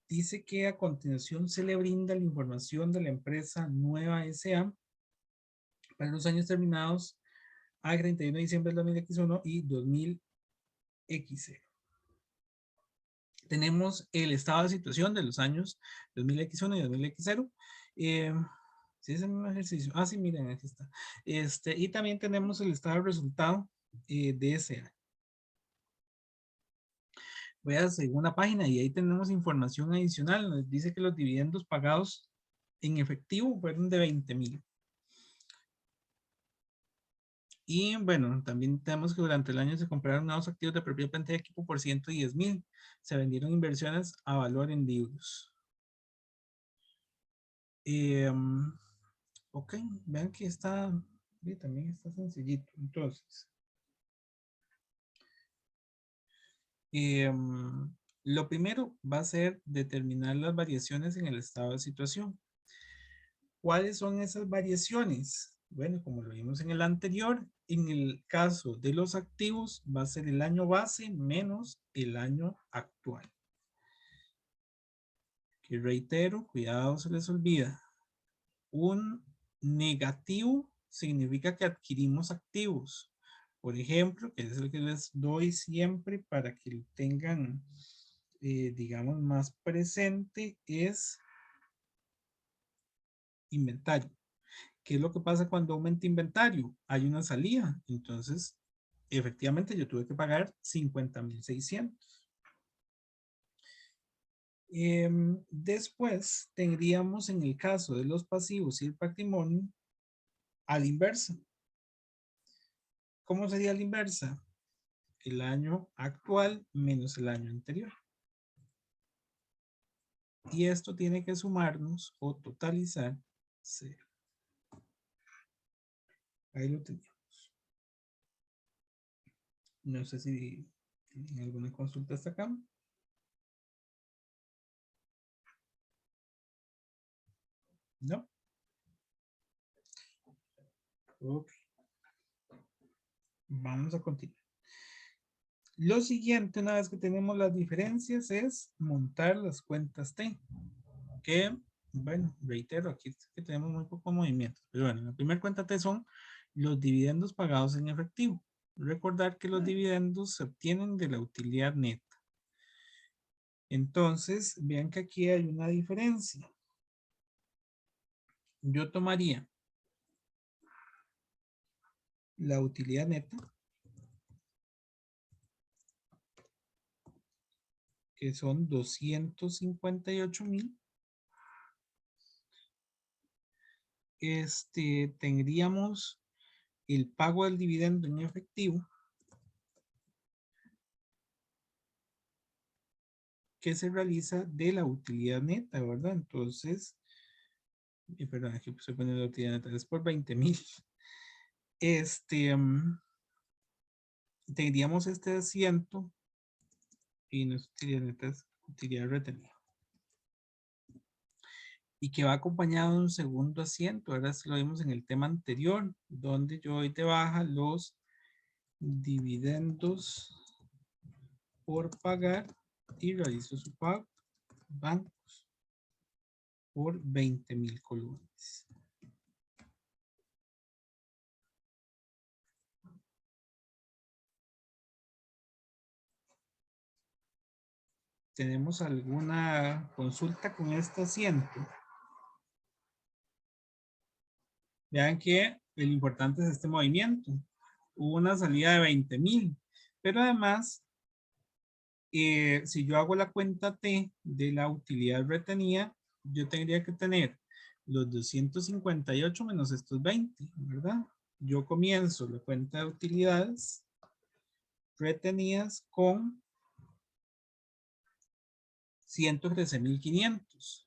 Dice que a continuación se le brinda la información de la empresa Nueva S.A. para los años terminados a 31 de diciembre del 2000X1 y 2000X0. Tenemos el estado de situación de los años 2000X1 y 2000X0. Si es el mismo ejercicio. Ah, sí, miren, aquí está. Y también tenemos el estado de resultado de ese año. Voy a la segunda página y ahí tenemos información adicional. Nos dice que los dividendos pagados en efectivo fueron de 20,000. Y bueno, también tenemos que durante el año se compraron nuevos activos de propiedad, planta y equipo por 110,000. Se vendieron inversiones a valor en libros. Ok, vean que está, también está sencillito. Entonces, lo primero va a ser determinar las variaciones en el estado de situación. ¿Cuáles son esas variaciones? Bueno, como lo vimos en el anterior, en el caso de los activos va a ser el año base menos el año actual. Que reitero, cuidado, se les olvida. Un negativo significa que adquirimos activos. Por ejemplo, que es el que les doy siempre para que lo tengan, digamos, más presente, es inventario. ¿Qué es lo que pasa cuando aumenta inventario? Hay una salida. Entonces, efectivamente, yo tuve que pagar 50,600. Después tendríamos en el caso de los pasivos y el patrimonio a la inversa. ¿Cómo sería la inversa? El año actual menos el año anterior. Y esto tiene que sumarnos o totalizar 0. Ahí lo tenemos. No sé si tienen alguna consulta hasta acá. ¿No? Ok. Vamos a continuar. Lo siguiente, una vez que tenemos las diferencias, es montar las cuentas T. Que, bueno, reitero, aquí que tenemos muy poco movimiento. Pero bueno, la primera cuenta T son los dividendos pagados en efectivo. Recordar que los dividendos se obtienen de la utilidad neta. Entonces, vean que aquí hay una diferencia. Yo tomaría la utilidad neta, que son 258,000. Tendríamos el pago del dividendo en efectivo, que se realiza de la utilidad neta, ¿verdad? Entonces, perdón, aquí estoy poniendo la utilidad neta, es por 20,000. Tendríamos este asiento y nuestra utilidad neta es utilidad retenida. Y que va acompañado de un segundo asiento. Ahora sí lo vimos en el tema anterior, donde yo doy de baja los dividendos por pagar y realizo su pago bancos por 20,000 colones. ¿Tenemos alguna consulta con este asiento? Vean que el importante es este movimiento. Hubo una salida de 20,000, pero además, si yo hago la cuenta T de la utilidad retenida, yo tendría que tener los 258 menos estos 20, ¿verdad? Yo comienzo la cuenta de utilidades retenidas con 113,500.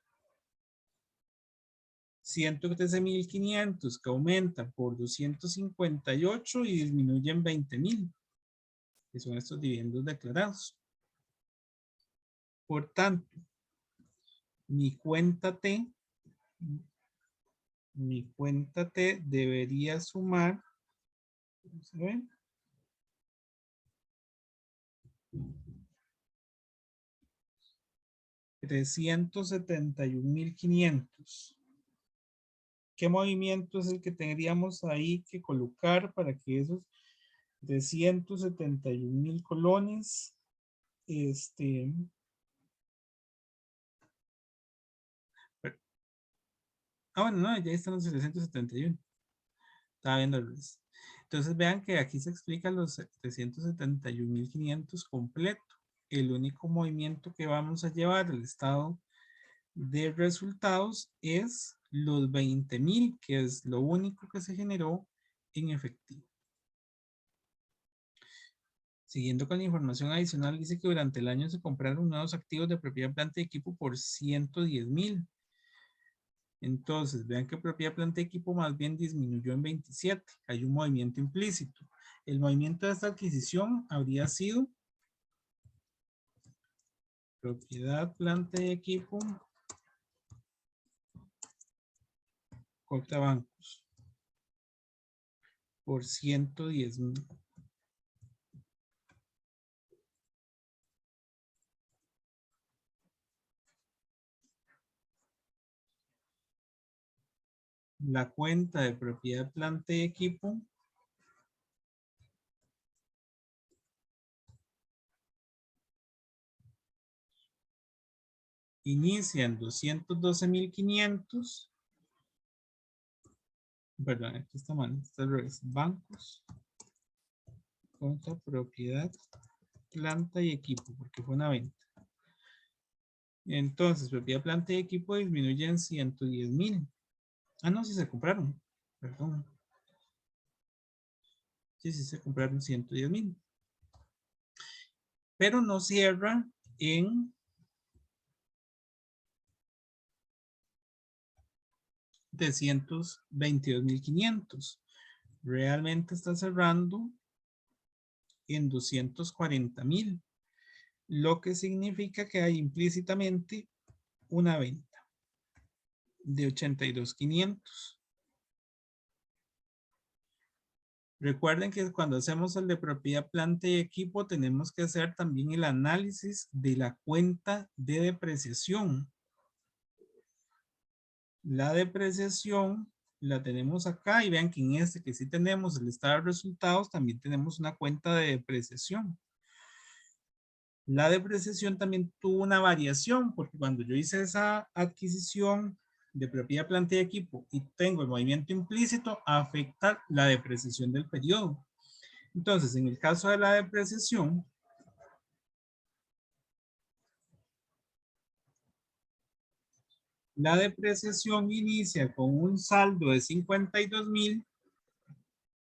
113,500 que aumenta por 258 y disminuyen 20,000, que son estos dividendos declarados. Por tanto, mi cuenta T debería sumar, ¿se ven? 371.500. ¿Qué movimiento es el que tendríamos ahí que colocar para que esos 371.000 colones, bueno, no, ya están los 371. Estaba viendo el rest. Entonces vean que aquí se explica los 371.500 completo. El único movimiento que vamos a llevar al estado de resultados es los 20.000, que es lo único que se generó en efectivo. Siguiendo con la información adicional, dice que durante el año se compraron nuevos activos de propiedad, planta y equipo por 110.000. Entonces, vean que propiedad, planta y equipo más bien disminuyó en 27. Hay un movimiento implícito. El movimiento de esta adquisición habría sido propiedad, planta y equipo contra bancos por 110.000. La cuenta de propiedad, planta y equipo inicia en 212.500. Perdón, aquí está mal, está al revés. Bancos contra propiedad, planta y equipo, porque fue una venta. Entonces, propiedad, planta y equipo disminuye en 110.000. Ah, no, sí se compraron. Perdón. Sí, sí se compraron 110.000. Pero no cierra en 322.500. Realmente está cerrando en 240.000. Lo que significa que hay implícitamente una venta de 82.500. Recuerden que cuando hacemos el de propiedad, planta y equipo, tenemos que hacer también el análisis de la cuenta de depreciación. La depreciación la tenemos acá y vean que en este que sí tenemos el estado de resultados, también tenemos una cuenta de depreciación. La depreciación también tuvo una variación porque cuando yo hice esa adquisición de propiedad, planta y equipo y tengo el movimiento implícito, afecta la depreciación del periodo. Entonces, en el caso de la depreciación, la depreciación inicia con un saldo de 52.000.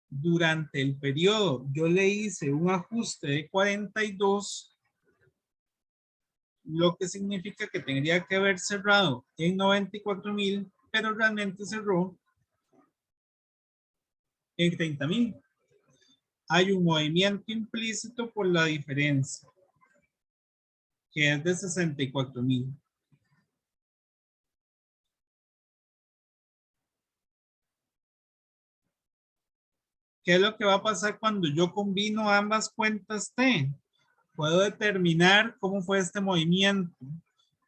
Durante el periodo yo le hice un ajuste de 42, lo que significa que tendría que haber cerrado en 94.000, pero realmente cerró en 30.000. Hay un movimiento implícito por la diferencia, que es de 64.000. ¿Qué es lo que va a pasar cuando yo combino ambas cuentas T? Puedo determinar cómo fue este movimiento.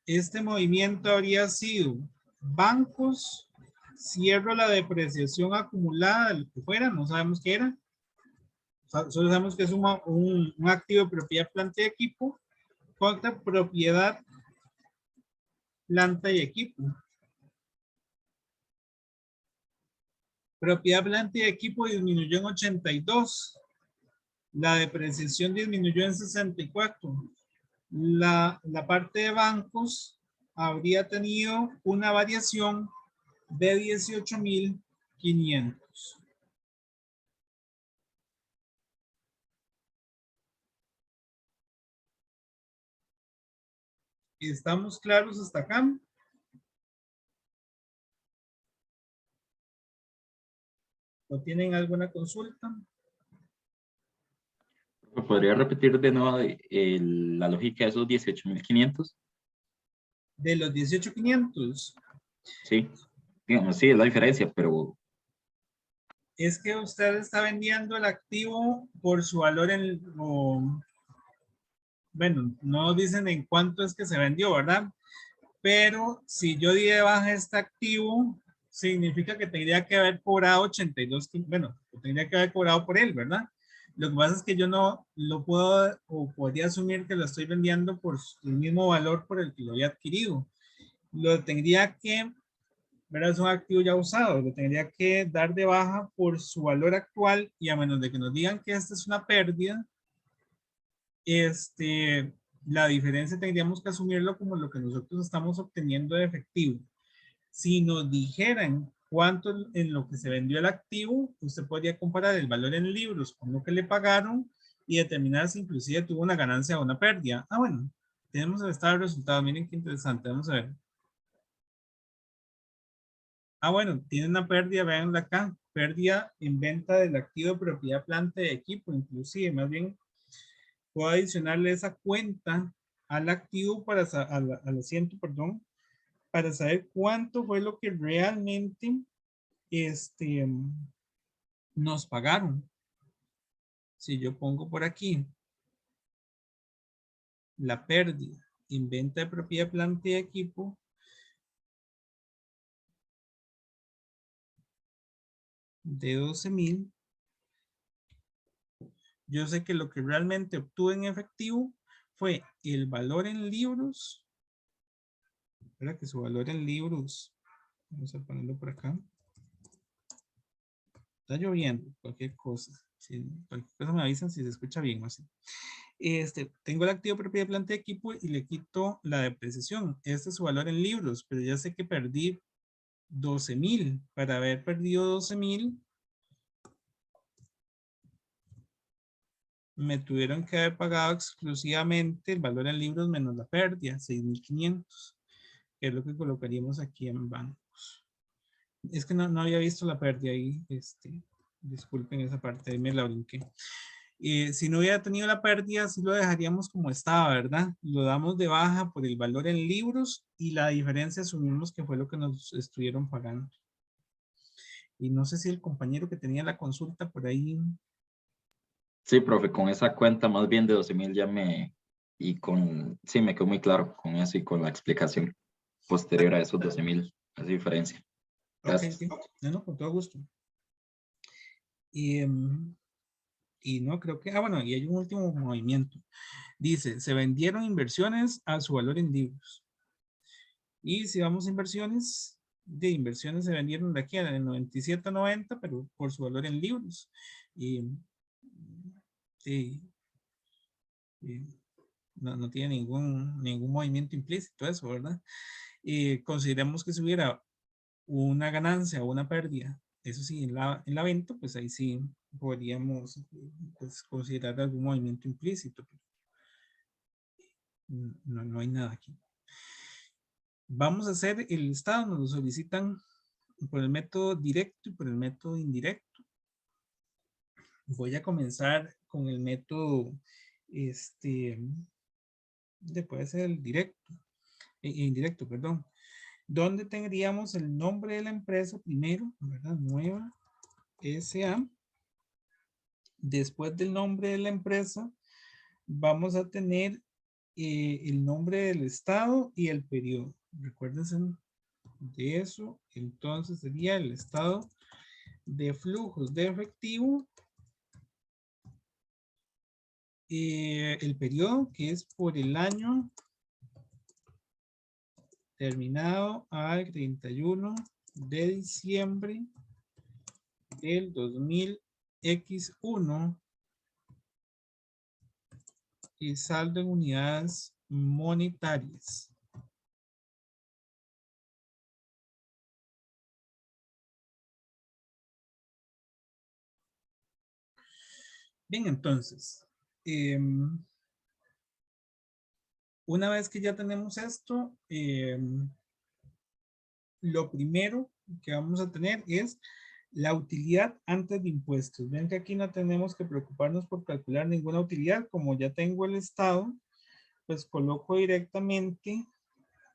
Este movimiento habría sido bancos, cierro la depreciación acumulada, lo que fuera, no sabemos qué era. Solo sabemos que es un activo de propiedad, planta y equipo, contra propiedad, planta y equipo. Propiedad, planta y equipo disminuyó en 82. La depreciación disminuyó en 64. La parte de bancos habría tenido una variación de 18.500. ¿Estamos claros hasta acá? ¿O tienen alguna consulta? ¿Podría repetir de nuevo la lógica de esos 18.500? De los 18.500. Sí, digamos, sí, es la diferencia, pero... Es que usted está vendiendo el activo por su valor bueno, no dicen en cuánto es que se vendió, ¿verdad? Pero si yo di de baja este activo, significa que tendría que haber cobrado 82, bueno, tendría que haber cobrado por él, ¿verdad? Lo que pasa es que yo no lo puedo o podría asumir que lo estoy vendiendo por el mismo valor por el que lo había adquirido. Lo tendría que, ¿verdad? Es un activo ya usado, lo tendría que dar de baja por su valor actual y a menos de que nos digan que esta es una pérdida, la diferencia tendríamos que asumirlo como lo que nosotros estamos obteniendo de efectivo. Si nos dijeran cuánto en lo que se vendió el activo, usted podría comparar el valor en libros con lo que le pagaron y determinar si inclusive tuvo una ganancia o una pérdida. Ah, bueno, tenemos el estado de resultados. Miren qué interesante. Vamos a ver. Ah, bueno, tiene una pérdida, veanla acá. Pérdida en venta del activo de propiedad, planta y equipo. Inclusive, más bien, puedo adicionarle esa cuenta al activo para, al asiento, perdón, para saber cuánto fue lo que realmente este, nos pagaron. Si yo pongo por aquí la pérdida en venta de propiedad, planta y equipo, de 12,000, yo sé que lo que realmente obtuve en efectivo fue el valor en libros. Espera que su valor en libros, vamos a ponerlo por acá. Está lloviendo, cualquier cosa. Si, cualquier cosa me avisan si se escucha bien o así. Tengo el activo propiedad, planta y equipo y le quito la depreciación. Este es su valor en libros, pero ya sé que perdí 12,000. Para haber perdido 12,000, me tuvieron que haber pagado exclusivamente el valor en libros menos la pérdida, 6,500, que es lo que colocaríamos aquí en bancos. Es que no había visto la pérdida ahí, disculpen esa parte, ahí me la brinqué. Si no hubiera tenido la pérdida, sí lo dejaríamos como estaba, ¿verdad? Lo damos de baja por el valor en libros y la diferencia asumimos que fue lo que nos estuvieron pagando. Y no sé si el compañero que tenía la consulta por ahí. Sí, profe, con esa cuenta más bien de 12,000 ya sí, me quedó muy claro con eso y con la explicación posterior a esos 12,000, esa diferencia. Ok, Gracias. no, con todo gusto. Y no, creo que, bueno, y hay un último movimiento. Dice, se vendieron inversiones a su valor en libros. Y si vamos a inversiones, de inversiones se vendieron de aquí a el 97.90, pero por su valor en libros. Y, sí, y no tiene ningún movimiento implícito eso, ¿verdad? Y consideramos que si hubiera una ganancia o una pérdida, eso sí, en la venta, pues ahí sí podríamos pues, considerar algún movimiento implícito. No hay nada aquí. Vamos a hacer el listado, nos lo solicitan por el método directo y por el método indirecto. Voy a comenzar con el método, puede ser el directo, indirecto, perdón, donde tendríamos el nombre de la empresa primero, ¿verdad? Nueva SA. Después del nombre de la empresa, vamos a tener el nombre del estado y el periodo. Recuérdense de eso. Entonces sería el estado de flujos de efectivo, el periodo que es por el año terminado al 31 de diciembre del 2000X1 y saldo en unidades monetarias. Bien, entonces, una vez que ya tenemos esto, lo primero que vamos a tener es la utilidad antes de impuestos. Ven que aquí no tenemos que preocuparnos por calcular ninguna utilidad. Como ya tengo el estado, pues coloco directamente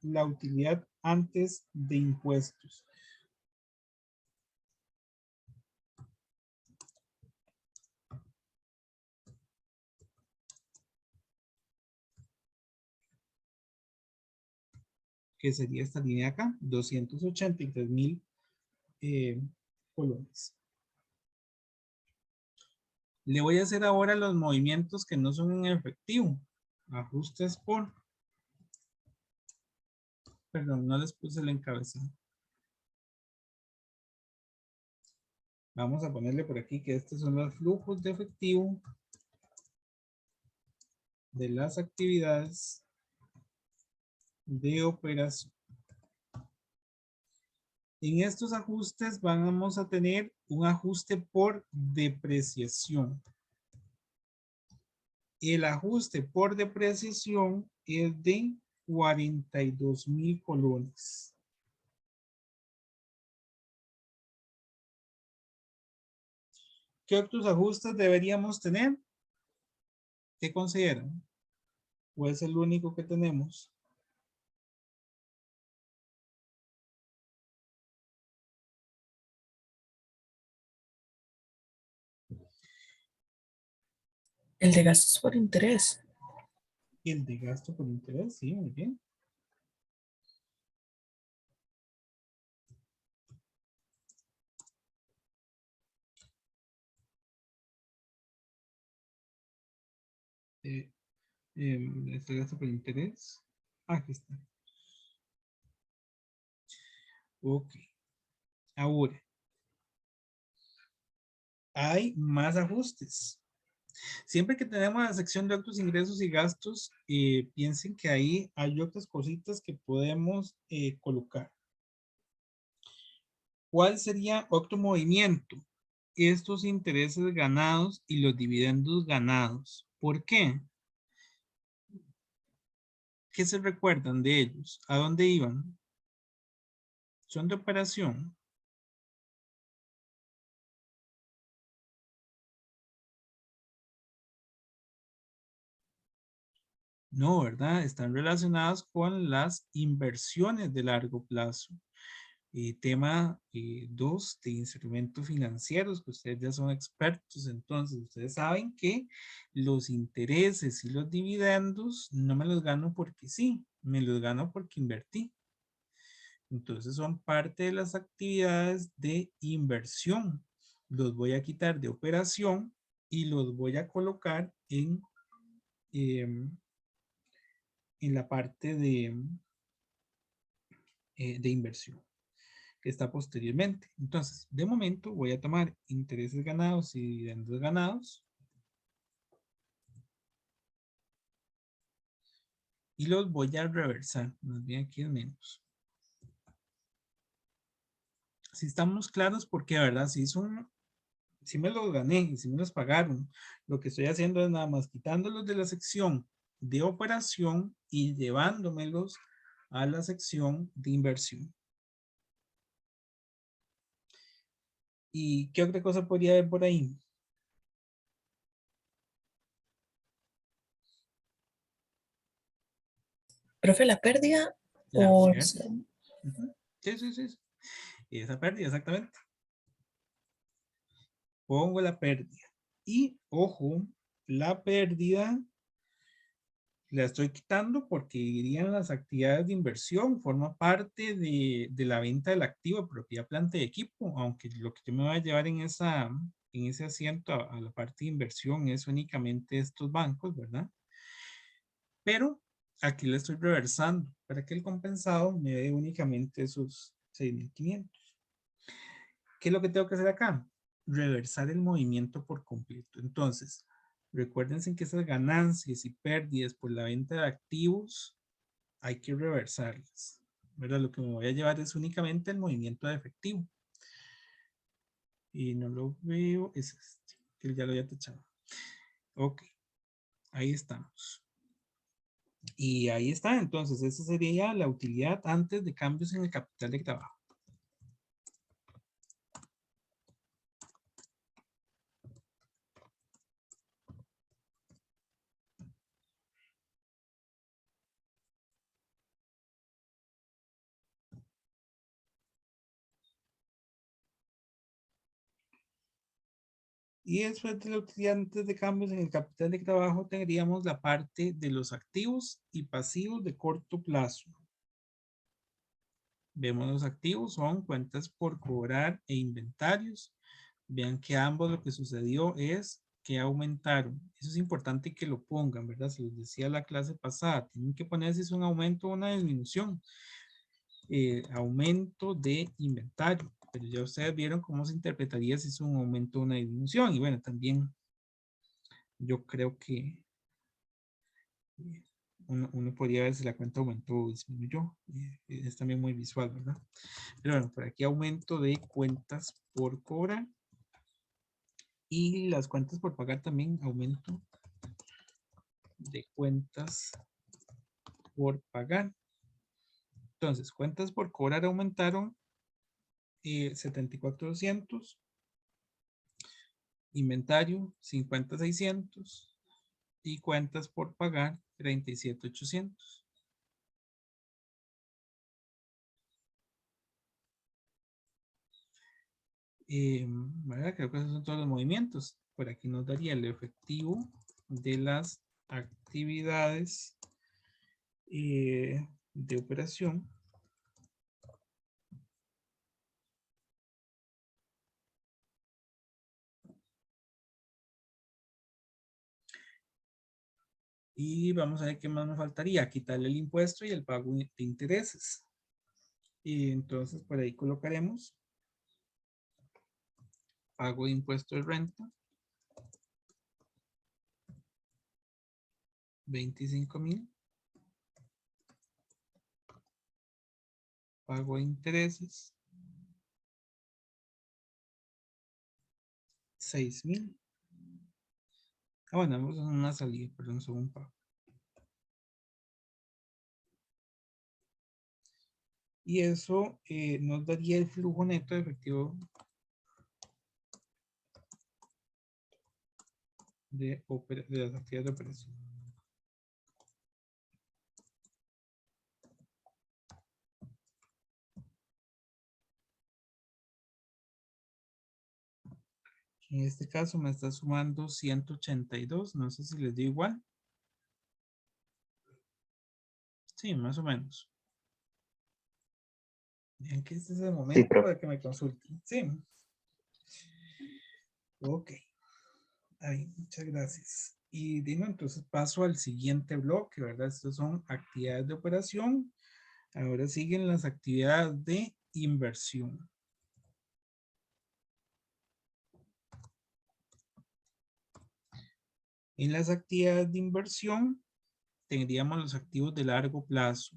la utilidad antes de impuestos. que sería esta línea acá, 283,000 colones. Le voy a hacer ahora los movimientos que no son en efectivo. Ajustes por. Perdón, no les puse el encabezado. Vamos a ponerle por aquí que estos son los flujos de efectivo de las actividades de operación. En estos ajustes vamos a tener un ajuste por depreciación. El ajuste por depreciación es de 42,000 colones. ¿Qué otros ajustes deberíamos tener? ¿Qué consideran? ¿O es el único que tenemos? El de gastos por interés. El de gasto por interés, sí, muy bien. Este gasto por interés. Aquí está. Ok. Ahora. Hay más ajustes. Siempre que tenemos la sección de otros ingresos y gastos, piensen que ahí hay otras cositas que podemos colocar. ¿Cuál sería otro movimiento? Estos intereses ganados y los dividendos ganados. ¿Por qué? ¿Qué se recuerdan de ellos? ¿A dónde iban? ¿Son de operación? No, ¿verdad? Están relacionados con las inversiones de largo plazo. Tema 2 de instrumentos financieros, que ustedes ya son expertos, entonces ustedes saben que los intereses y los dividendos no me los gano porque sí, me los gano porque invertí. Entonces son parte de las actividades de inversión. Los voy a quitar de operación y los voy a colocar en la parte de inversión que está posteriormente. Entonces, de momento voy a tomar intereses ganados y dividendos ganados y los voy a reversar. Más bien aquí es menos. Si estamos claros, porque verdad, si me los gané y si me los pagaron, lo que estoy haciendo es nada más quitándolos de la sección de operación y llevándomelos a la sección de inversión. ¿Y qué otra cosa podría haber por ahí? Profe, la pérdida La o pérdida. Sí, sí, sí. Y esa pérdida, exactamente. Pongo la pérdida. Y, ojo, la pérdida la estoy quitando porque irían las actividades de inversión, forma parte de la venta del activo, propiedad, planta y equipo, aunque lo que yo me voy a llevar en ese asiento a la parte de inversión es únicamente estos bancos, ¿verdad? Pero aquí le estoy reversando para que el compensado me dé únicamente esos 6,500. ¿Qué es lo que tengo que hacer acá? Reversar el movimiento por completo. Entonces, recuérdense que esas ganancias y pérdidas por la venta de activos hay que reversarlas, ¿verdad? Lo que me voy a llevar es únicamente el movimiento de efectivo. Y no lo veo, es este, que ya lo había tachado. Ok, ahí estamos. Y ahí está, entonces, esa sería la utilidad antes de cambios en el capital de trabajo. Y después de la utilidad antes de cambios en el capital de trabajo, tendríamos la parte de los activos y pasivos de corto plazo. Vemos los activos, son cuentas por cobrar e inventarios. Vean que ambos lo que sucedió es que aumentaron. Eso es importante que lo pongan, ¿verdad? Se los decía la clase pasada. Tienen que poner si es un aumento o una disminución. Aumento de inventario. Pero ya ustedes vieron cómo se interpretaría si es un aumento o una disminución. Y bueno, también yo creo que uno podría ver si la cuenta aumentó o disminuyó. Es también muy visual, ¿verdad? Pero bueno, por aquí aumento de cuentas por cobrar. Y las cuentas por pagar también aumento de cuentas por pagar. Entonces, cuentas por cobrar aumentaron 74,200. Inventario 50,600. Y cuentas por pagar 37,800. ¿Verdad? Creo que esos son todos los movimientos. Por aquí nos daría el efectivo de las actividades de operación. Y vamos a ver qué más me faltaría. Quitarle el impuesto y el pago de intereses. Y entonces por ahí colocaremos pago de impuesto de renta. 25,000. Pago de intereses. 6,000. Ah, bueno, vamos a una salida, perdón, son un pago. Y eso nos daría el flujo neto de efectivo de las actividades de operación. En este caso me está sumando 182. No sé si les dio igual. Sí, más o menos. Bien que este es el momento para que me consulten. Sí. Ok. Ahí, muchas gracias. Y digo, entonces paso al siguiente bloque, ¿verdad? Estos son actividades de operación. Ahora siguen las actividades de inversión. En las actividades de inversión tendríamos los activos de largo plazo.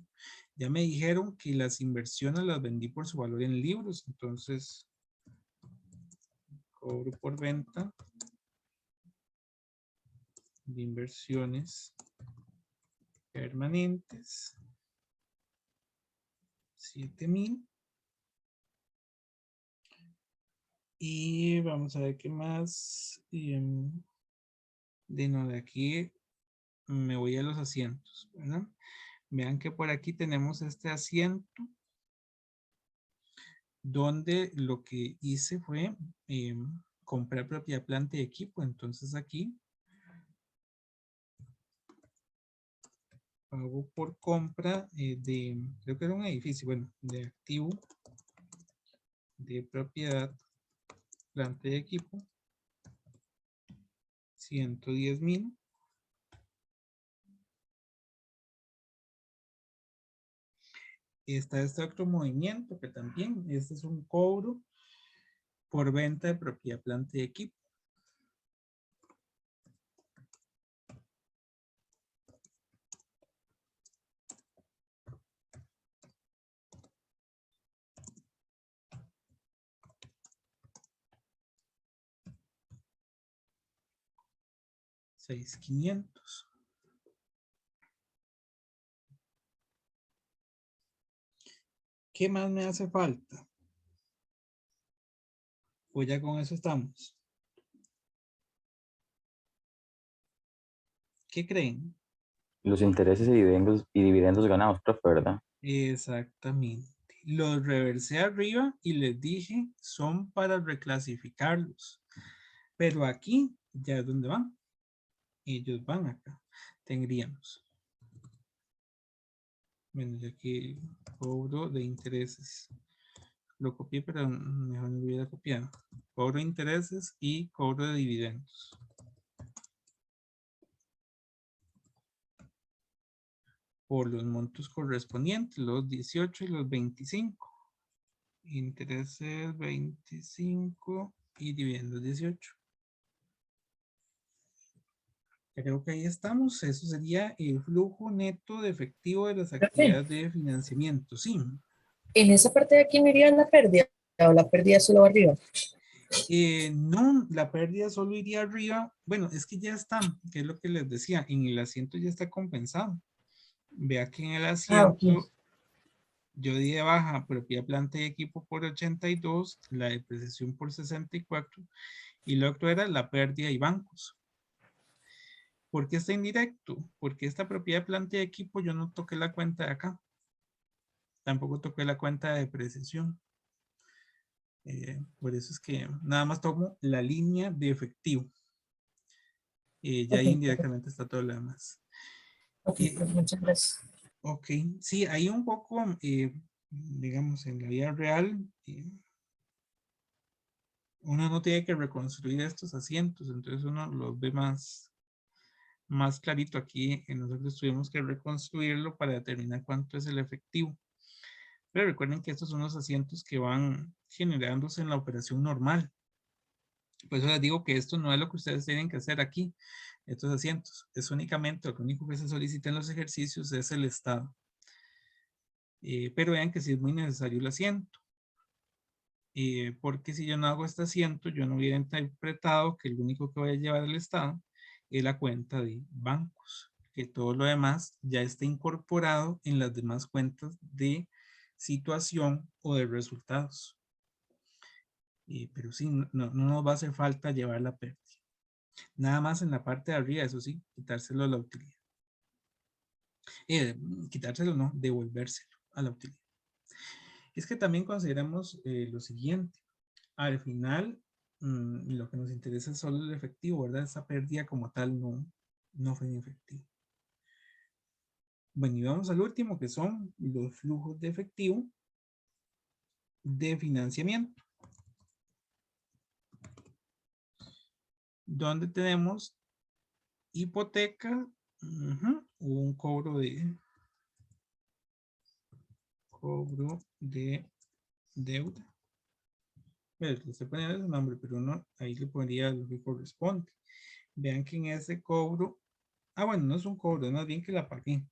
Ya me dijeron que las inversiones las vendí por su valor en libros, entonces cobro por venta de inversiones permanentes 7,000. Y vamos a ver qué más. De aquí me voy a los asientos, ¿verdad? Vean que por aquí tenemos este asiento donde lo que hice fue comprar propiedad, planta y equipo. Entonces aquí pago por compra creo que era un edificio, bueno, de activo, de propiedad, planta y equipo, 110,000. Está este otro movimiento que también, este es un cobro por venta de propiedad, planta y equipo. $6,500. ¿Qué más me hace falta? Pues ya con eso estamos. ¿Qué creen? Los intereses y dividendos ganados, profe, ¿verdad? Exactamente. Los reversé arriba y les dije, son para reclasificarlos. Pero aquí, ya es donde van. Ellos van acá. Tendríamos Bueno, y aquí cobro de intereses. Lo copié, pero mejor no lo hubiera copiado. Cobro de intereses y cobro de dividendos. Por los montos correspondientes, los 18 y los 25. Intereses 25 y dividendos 18. Creo que ahí estamos. Eso sería el flujo neto de efectivo de las actividades de financiamiento. Sí. En esa parte de aquí me iría la pérdida o la pérdida solo va arriba. No, la pérdida solo iría arriba. Bueno, es que ya está, que es lo que les decía, en el asiento ya está compensado. Vea que en el Ok. asiento yo di de baja propiedad, planta y equipo por 82, la depreciación por 64 y lo otro era la pérdida y bancos. ¿Por qué está indirecto? Porque esta propiedad, planta y equipo yo no toqué la cuenta de acá. Tampoco toqué la cuenta de depreciación. Por eso es que nada más tomo la línea de efectivo. Ya ahí Ok, indirectamente está todo lo demás. ok, pues muchas gracias. Ok, sí, hay un poco, digamos, en la vida real, uno no tiene que reconstruir estos asientos, entonces uno los ve más clarito aquí. Nosotros tuvimos que reconstruirlo para determinar cuánto es el efectivo. Pero recuerden que estos son los asientos que van generándose en la operación normal. Por eso les digo que esto no es lo que ustedes tienen que hacer aquí, estos asientos. Es únicamente, lo único que se solicita en los ejercicios es el estado. Pero vean que sí es muy necesario el asiento. Porque si yo no hago este asiento, yo no hubiera interpretado que el único que voy a llevar al estado es la cuenta de bancos, que todo lo demás ya está incorporado en las demás cuentas de situación o de resultados. Pero sí, no nos va a hacer falta llevar la pérdida. Nada más en la parte de arriba, eso sí, quitárselo a la utilidad. Quitárselo no, devolvérselo a la utilidad. Es que también consideramos lo siguiente. Al final, lo que nos interesa es solo el efectivo, ¿verdad? Esa pérdida como tal no fue en efectivo. Bueno, y vamos al último, que son los flujos de efectivo de financiamiento, donde tenemos hipoteca, un cobro de deuda. Pues, le estoy poniendo ese nombre, pero uno ahí le pondría lo que corresponde. Vean que en ese cobro, bueno, no es un cobro, es más bien que la pagué.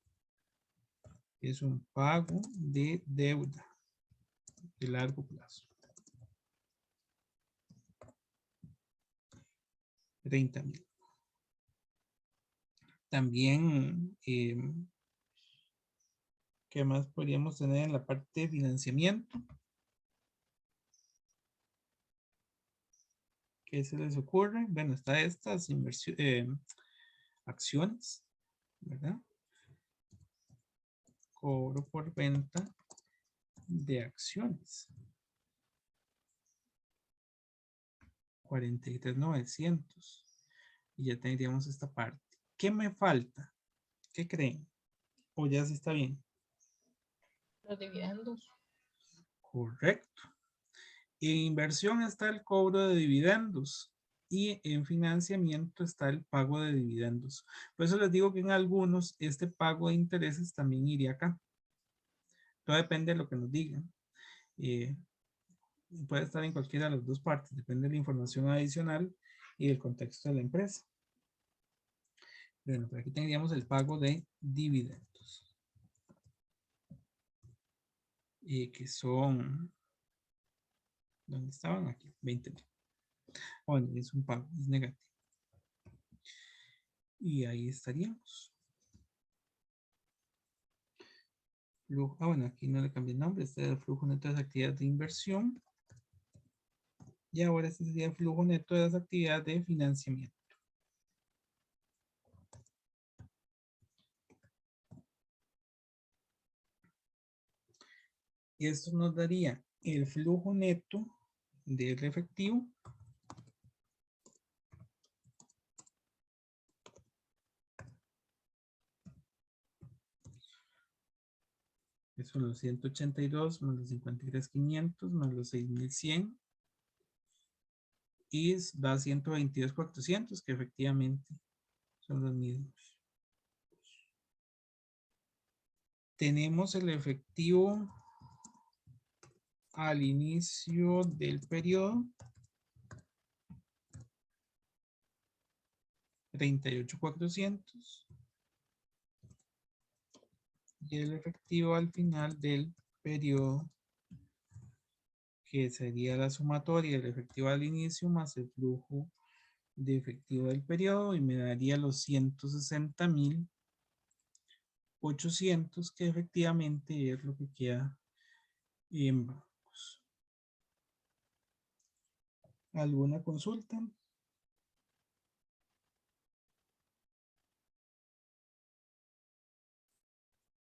Es un pago de deuda de largo plazo. 30,000. También, ¿qué más podríamos tener en la parte de financiamiento? ¿Qué se les ocurre? Bueno, está estas acciones, ¿verdad? Cobro por venta de acciones. 43,900. Y ya tendríamos esta parte. ¿Qué me falta? ¿Qué creen? ¿O ya sí está bien? Los dividendos. Correcto. En inversión está el cobro de dividendos y en financiamiento está el pago de dividendos. Por eso les digo que en algunos este pago de intereses también iría acá. Todo depende de lo que nos digan. Puede estar en cualquiera de las dos partes, depende de la información adicional y del contexto de la empresa. Bueno, por aquí tendríamos el pago de dividendos. Que son, ¿dónde estaban? Aquí, 20,000. Bueno, es un pago, es negativo. Y ahí estaríamos. Bueno, aquí no le cambié el nombre. Este es el flujo neto de las actividades de inversión. Y ahora este sería el flujo neto de las actividades de financiamiento. Y esto nos daría el flujo neto del efectivo Eso los 182 más los 53,500 más los 6,100. Y da 122,400, que efectivamente son los mismos. Tenemos el efectivo al inicio del periodo. 38,400. Y el efectivo al final del periodo, que sería la sumatoria del efectivo al inicio más el flujo de efectivo del periodo, y me daría los 160,800, que efectivamente es lo que queda en bancos. ¿Alguna consulta?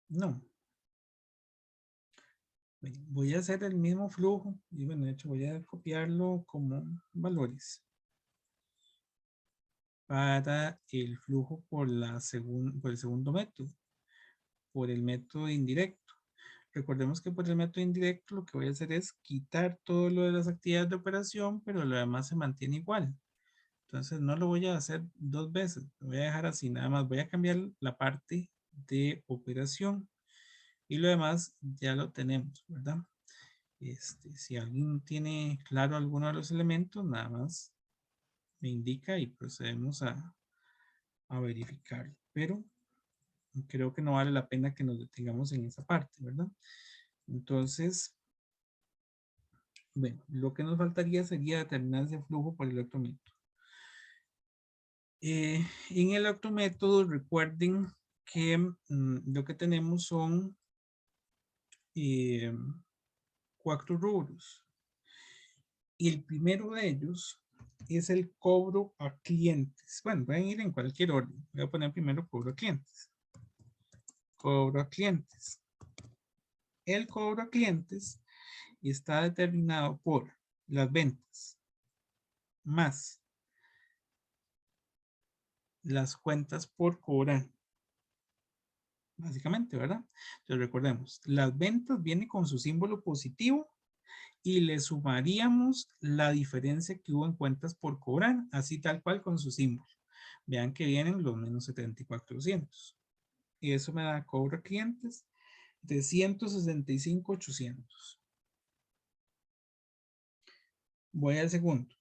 No. Bueno, voy a hacer el mismo flujo y bueno, de hecho voy a copiarlo como valores para el flujo por el segundo método, por el método indirecto. Recordemos que por el método indirecto lo que voy a hacer es quitar todo lo de las actividades de operación, pero lo demás se mantiene igual. Entonces no lo voy a hacer dos veces, lo voy a dejar así, nada más voy a cambiar la parte de operación y lo demás ya lo tenemos, ¿verdad? Si alguien tiene claro alguno de los elementos, nada más me indica y procedemos a verificarlo. Pero creo que no vale la pena que nos detengamos en esa parte, ¿verdad? Entonces, bueno, lo que nos faltaría sería determinar ese flujo por el otro método. En el otro método, recuerden que lo que tenemos son 4 rubros. Y el primero de ellos es el cobro a clientes. Bueno, pueden ir en cualquier orden. Voy a poner primero cobro a clientes. Cobro a clientes. El cobro a clientes está determinado por las ventas más las cuentas por cobrar. Básicamente, ¿verdad? Entonces recordemos, las ventas vienen con su símbolo positivo y le sumaríamos la diferencia que hubo en cuentas por cobrar, así tal cual con su símbolo. Vean que vienen los menos 74,200. Y eso me da cobro a clientes de 165,800. Voy al segundo.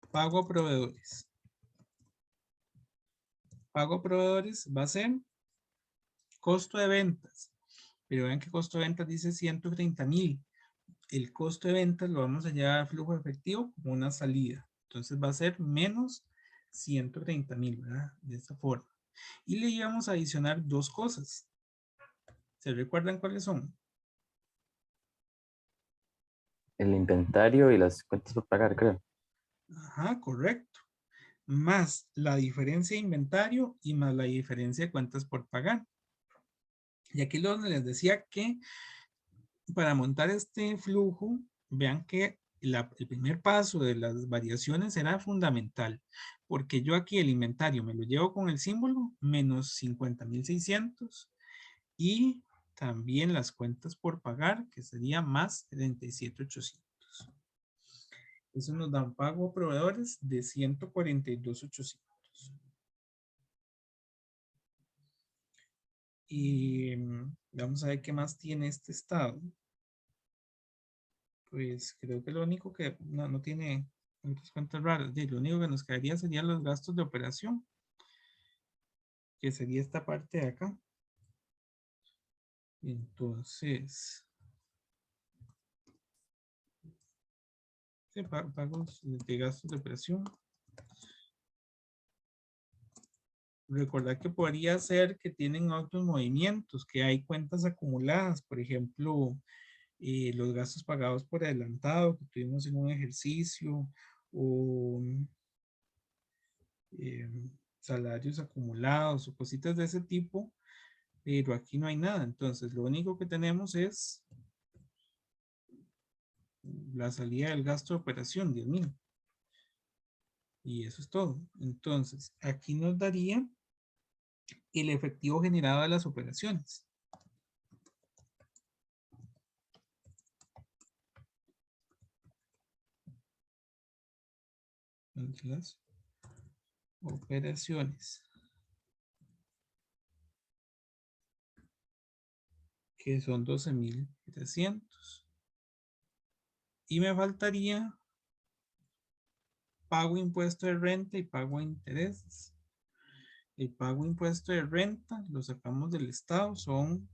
Pago a proveedores. Pago a proveedores va a ser costo de ventas. Pero vean que costo de ventas dice 130,000. El costo de ventas lo vamos a llevar a flujo efectivo como una salida. Entonces va a ser menos 130,000, ¿verdad? De esta forma. Y le íbamos a adicionar dos cosas. ¿Se recuerdan cuáles son? El inventario y las cuentas por pagar, creo. Ajá, correcto. Más la diferencia de inventario y más la diferencia de cuentas por pagar. Y aquí les decía que para montar este flujo, vean que el primer paso de las variaciones era fundamental, porque yo aquí el inventario me lo llevo con el símbolo menos 50,600 y también las cuentas por pagar, que sería más 37,800. Eso nos da un pago a proveedores de 142,800. Y vamos a ver qué más tiene este estado. Pues creo que lo único que no tiene otras cuentas raras. Lo único que nos quedaría serían los gastos de operación, que sería esta parte de acá. Entonces, pagos de gastos de operación. Recordar que podría ser que tienen otros movimientos, que hay cuentas acumuladas, por ejemplo, los gastos pagados por adelantado que tuvimos en un ejercicio o salarios acumulados o cositas de ese tipo, pero aquí no hay nada. Entonces, lo único que tenemos es la salida del gasto de operación, 10,000. Y eso es todo. Entonces, aquí nos daría el efectivo generado de las operaciones. entre las operaciones, que son 12,300. Y me faltaría pago impuesto de renta y pago de intereses. El pago impuesto de renta lo sacamos del Estado, son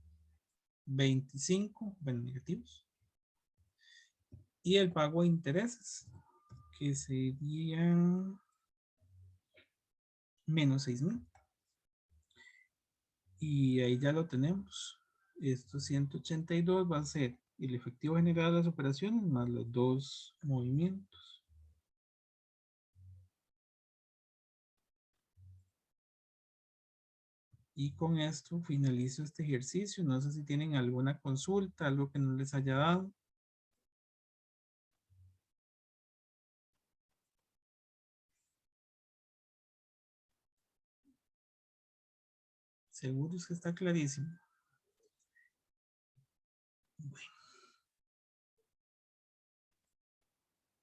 25, bueno, negativos. Y el pago de intereses, que sería menos 6,000. Y ahí ya lo tenemos. Estos 182 va a ser el efectivo general de las operaciones más los dos movimientos. Y con esto finalizo este ejercicio. No sé si tienen alguna consulta, algo que no les haya dado. Seguro es que está clarísimo. Bueno.